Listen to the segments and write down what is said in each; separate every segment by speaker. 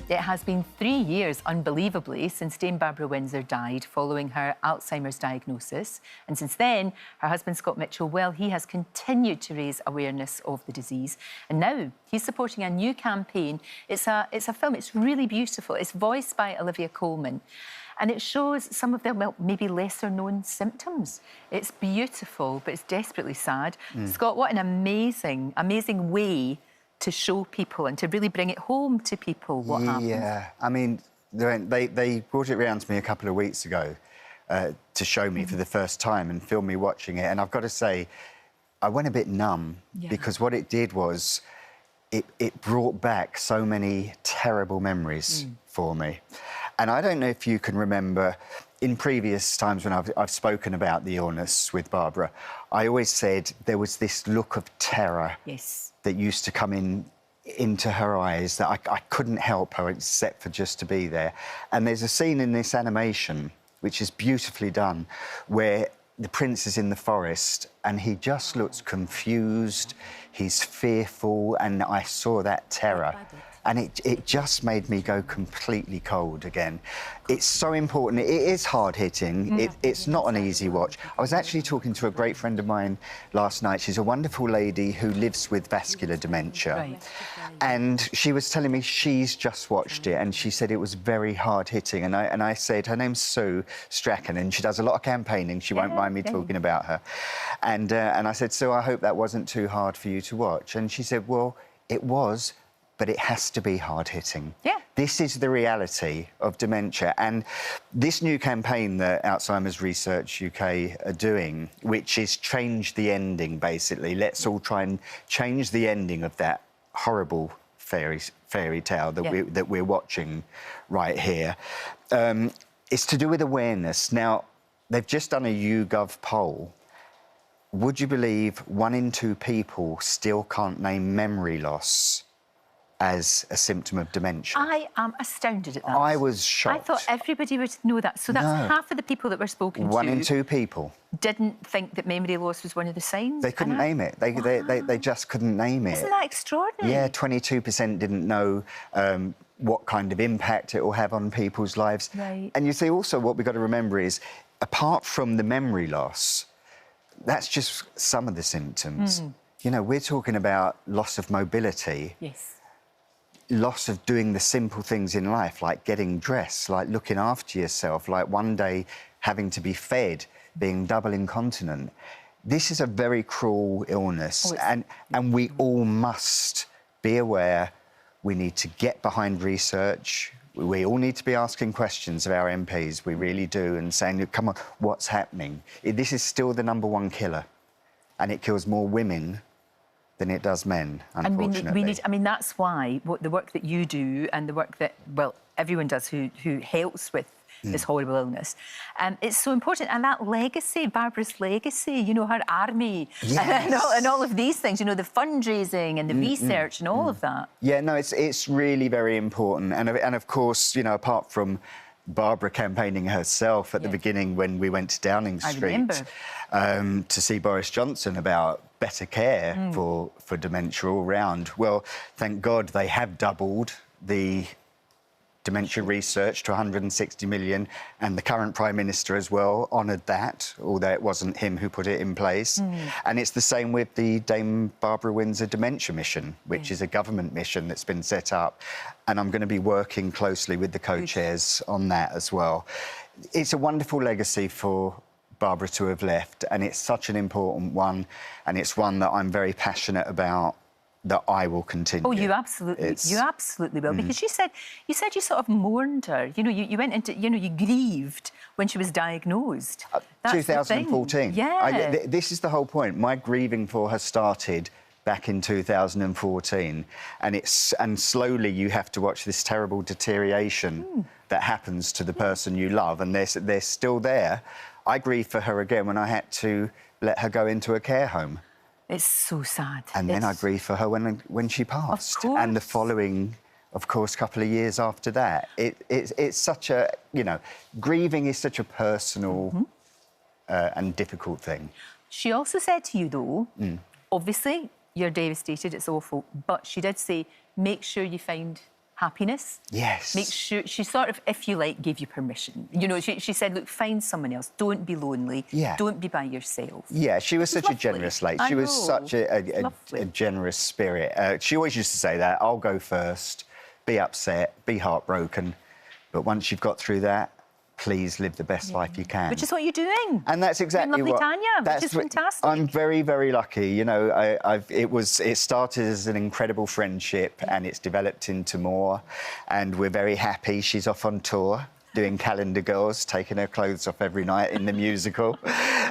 Speaker 1: It has been 3 years, unbelievably, since Dame Barbara Windsor died following her Alzheimer's diagnosis. And since then, her husband, Scott Mitchell, well, he has continued to raise awareness of the disease. And now he's supporting a new campaign. It's a film, it's really beautiful. It's voiced by Olivia Colman. And it shows some of the, well, maybe lesser-known symptoms. It's beautiful, but it's desperately sad. Scott, what an amazing, amazing way to show people and to really bring it home to people what happens.
Speaker 2: Yeah, I mean, they brought it round to me a couple of weeks ago to show me for the first time and film me watching it. And I've got to say, I went a bit numb because what it did was it brought back so many terrible memories for me. And I don't know if you can remember, in previous times when I've spoken about the illness with Barbara, I always said there was this look of terror that used to come into her eyes that I couldn't help her except for just to be there. And there's a scene in this animation, which is beautifully done, where the prince is in the forest and he just looks confused, he's fearful, and I saw that terror. And it just made me go completely cold again. It's so important. It is hard-hitting. It's not an easy watch. I was actually talking to a great friend of mine last night. She's a wonderful lady who lives with vascular dementia. And she was telling me she's just watched it, and she said it was very hard-hitting. And I said, her name's Sue Strachan, and she does a lot of campaigning. She won't mind me talking about her. And I said, Sue, I hope that wasn't too hard for you to watch. And she said, well, it was, but it has to be hard-hitting. This is the reality of dementia. And this new campaign that Alzheimer's Research UK are doing, which is change the ending, basically. Let's all try and change the ending of that horrible fairy tale that we're watching right here. It's to do with awareness. Now, they've just done a YouGov poll. Would you believe 1 in 2 people still can't name memory loss as a symptom of dementia?
Speaker 1: I am astounded at that.
Speaker 2: I was shocked.
Speaker 1: I thought everybody would know that. So that's half of the people that were spoken to.
Speaker 2: 1 in 2 people
Speaker 1: didn't think that memory loss was one of the signs.
Speaker 2: They couldn't name it. They just couldn't name it.
Speaker 1: Isn't that extraordinary?
Speaker 2: Yeah, 22% didn't know what kind of impact it will have on people's lives. And you see, also, what we've got to remember is, apart from the memory loss, that's just some of the symptoms. You know, we're talking about loss of mobility. Loss of doing the simple things in life, like getting dressed, like looking after yourself, like one day having to be fed, being double incontinent. This is a very cruel illness, and we all must be aware. We need to get behind research. We all need to be asking questions of our MPs, we really do, and saying, come on, what's happening? This is still the #1 killer, and it kills more women than it does men, unfortunately.
Speaker 1: And we need, I mean, that's why the work that you do and the work that, well, everyone does who helps with this horrible illness, it's so important. And that legacy, Barbara's legacy, you know, her army and all of these things, you know, the fundraising and the research and all of that. Yeah,
Speaker 2: no, it's really very important. And of course, you know, apart from Barbara campaigning herself at the beginning when we went to Downing Street to see Boris Johnson about better care for dementia all round. Well, thank God they have doubled the dementia research to 160 million, and the current Prime Minister as well honoured that, although it wasn't him who put it in place. And it's the same with the Dame Barbara Windsor Dementia Mission, which is a government mission that's been set up, and I'm going to be working closely with the co-chairs on that as well. It's a wonderful legacy for Barbara to have left, and it's such an important one, and it's one that I'm very passionate about, that I will continue.
Speaker 1: Oh, you absolutely will, because you said you sort of mourned her. You know, you went into, you know, you grieved when she was diagnosed.
Speaker 2: 2014. This is the whole point. My grieving for her started back in 2014, and slowly you have to watch this terrible deterioration that happens to the person you love, and they're still there. I grieved for her again when I had to let her go into a care home.
Speaker 1: It's so sad.
Speaker 2: And then I grieved for her when she passed. And the following, of course, couple of years after that. It's such a, you know, grieving is such a personal and difficult thing.
Speaker 1: She also said to you, though, obviously, you're devastated, it's awful, but she did say, make sure you find happiness.
Speaker 2: Yes.
Speaker 1: Make sure she sort of, if you like, gave you permission. You know, she said, look, find someone else. Don't be lonely.
Speaker 2: Yeah.
Speaker 1: Don't be by yourself.
Speaker 2: Yeah, she was such
Speaker 1: lovely.
Speaker 2: a generous lady.
Speaker 1: I
Speaker 2: She was
Speaker 1: know.
Speaker 2: such a generous spirit. She always used to say that, I'll go first, be upset, be heartbroken, but once you've got through that, please live the best life you can.
Speaker 1: Which is what you're doing.
Speaker 2: And that's exactly
Speaker 1: lovely
Speaker 2: what...
Speaker 1: Tanya, which is fantastic.
Speaker 2: I'm very, very lucky. You know, it started as an incredible friendship and it's developed into more. And we're very happy. She's off on tour, doing Calendar Girls, taking her clothes off every night in the musical.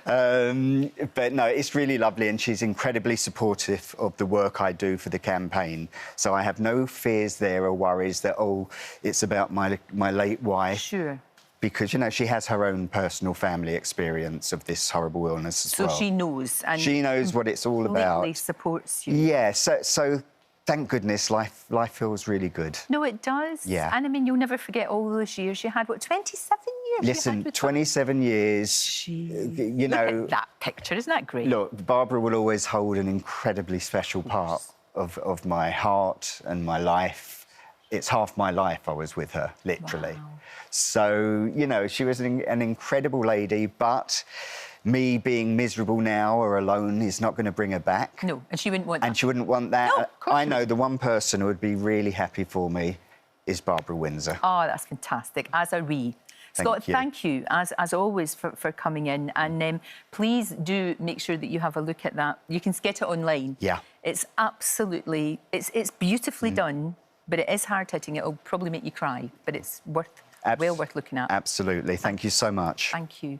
Speaker 2: But no, it's really lovely and she's incredibly supportive of the work I do for the campaign. So I have no fears there or worries that, oh, it's about my late wife.
Speaker 1: Sure.
Speaker 2: Because, you know, she has her own personal family experience of this horrible illness as well.
Speaker 1: So she knows. And
Speaker 2: she knows what it's all about.
Speaker 1: Completely supports you.
Speaker 2: Yeah, so thank goodness life feels really good.
Speaker 1: No, it does.
Speaker 2: Yeah.
Speaker 1: And I mean, you'll never forget all those years you had. What, 27 years?
Speaker 2: Listen, 27 years, you know...
Speaker 1: Look at that picture, isn't that great?
Speaker 2: Look, Barbara will always hold an incredibly special part of my heart and my life. It's half my life I was with her, literally.
Speaker 1: Wow.
Speaker 2: So, you know, she was an incredible lady, but me being miserable now or alone is not going to bring her back.
Speaker 1: No, and she wouldn't want that.
Speaker 2: And she wouldn't want that.
Speaker 1: No, of course
Speaker 2: I know the one person who would be really happy for me is Barbara Windsor.
Speaker 1: Oh, that's fantastic, as are we. Scott, thank you, as always, for coming in. And please do make sure that you have a look at that. You can get it online.
Speaker 2: Yeah.
Speaker 1: It's absolutely... It's beautifully done, but it is hard-hitting. It'll probably make you cry, but it's well worth looking at.
Speaker 2: Absolutely. Thank you so much.
Speaker 1: Thank you.